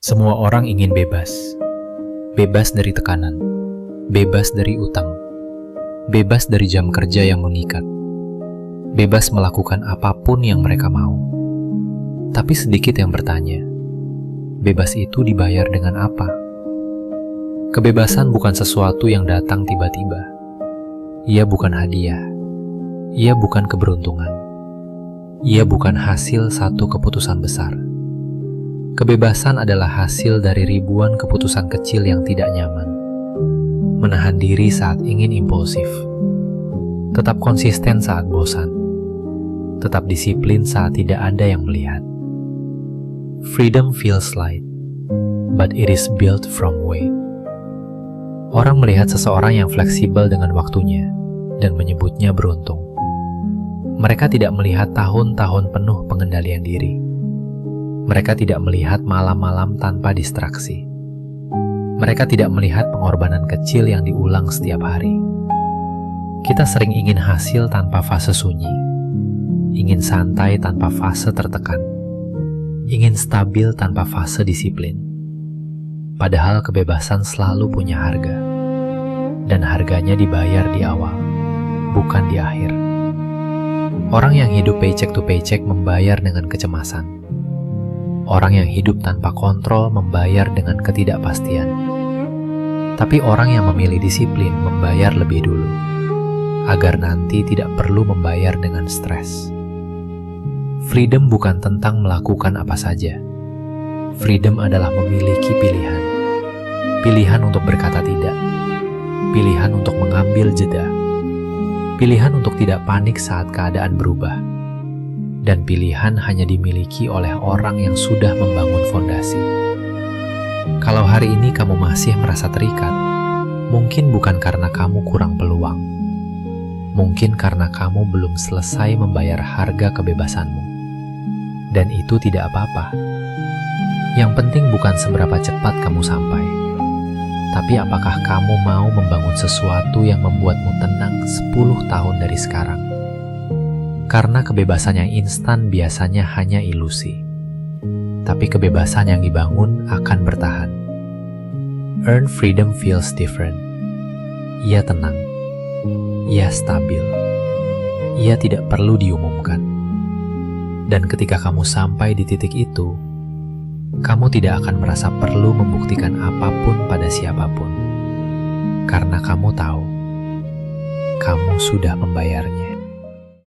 Semua orang ingin bebas. Bebas dari tekanan. Bebas dari utang. Bebas dari jam kerja yang mengikat. Bebas melakukan apapun yang mereka mau. Tapi sedikit yang bertanya, bebas itu dibayar dengan apa? Kebebasan bukan sesuatu yang datang tiba-tiba. Ia bukan hadiah. Ia bukan keberuntungan. Ia bukan hasil satu keputusan besar. Kebebasan adalah hasil dari ribuan keputusan kecil yang tidak nyaman. Menahan diri saat ingin impulsif. Tetap konsisten saat bosan. Tetap disiplin saat tidak ada yang melihat. Freedom feels light, but it is built from weight. Orang melihat seseorang yang fleksibel dengan waktunya dan menyebutnya beruntung. Mereka tidak melihat tahun-tahun penuh pengendalian diri. Mereka tidak melihat malam-malam tanpa distraksi. Mereka tidak melihat pengorbanan kecil yang diulang setiap hari. Kita sering ingin hasil tanpa fase sunyi, ingin santai tanpa fase tertekan, ingin stabil tanpa fase disiplin. Padahal kebebasan selalu punya harga, dan harganya dibayar di awal, bukan di akhir. Orang yang hidup paycheck to paycheck membayar dengan kecemasan. Orang yang hidup tanpa kontrol membayar dengan ketidakpastian. Tapi orang yang memilih disiplin membayar lebih dulu, agar nanti tidak perlu membayar dengan stres. Freedom bukan tentang melakukan apa saja. Freedom adalah memiliki pilihan. Pilihan untuk berkata tidak. Pilihan untuk mengambil jeda. Pilihan untuk tidak panik saat keadaan berubah. Dan pilihan hanya dimiliki oleh orang yang sudah membangun fondasi. Kalau hari ini kamu masih merasa terikat, mungkin bukan karena kamu kurang peluang. Mungkin karena kamu belum selesai membayar harga kebebasanmu. Dan itu tidak apa-apa. Yang penting bukan seberapa cepat kamu sampai, tapi apakah kamu mau membangun sesuatu yang membuatmu tenang 10 tahun dari sekarang. Karena kebebasan yang instan biasanya hanya ilusi. Tapi kebebasan yang dibangun akan bertahan. Earned freedom feels different. Ia tenang. Ia stabil. Ia tidak perlu diumumkan. Dan ketika kamu sampai di titik itu, kamu tidak akan merasa perlu membuktikan apapun pada siapapun. Karena kamu tahu, kamu sudah membayarnya.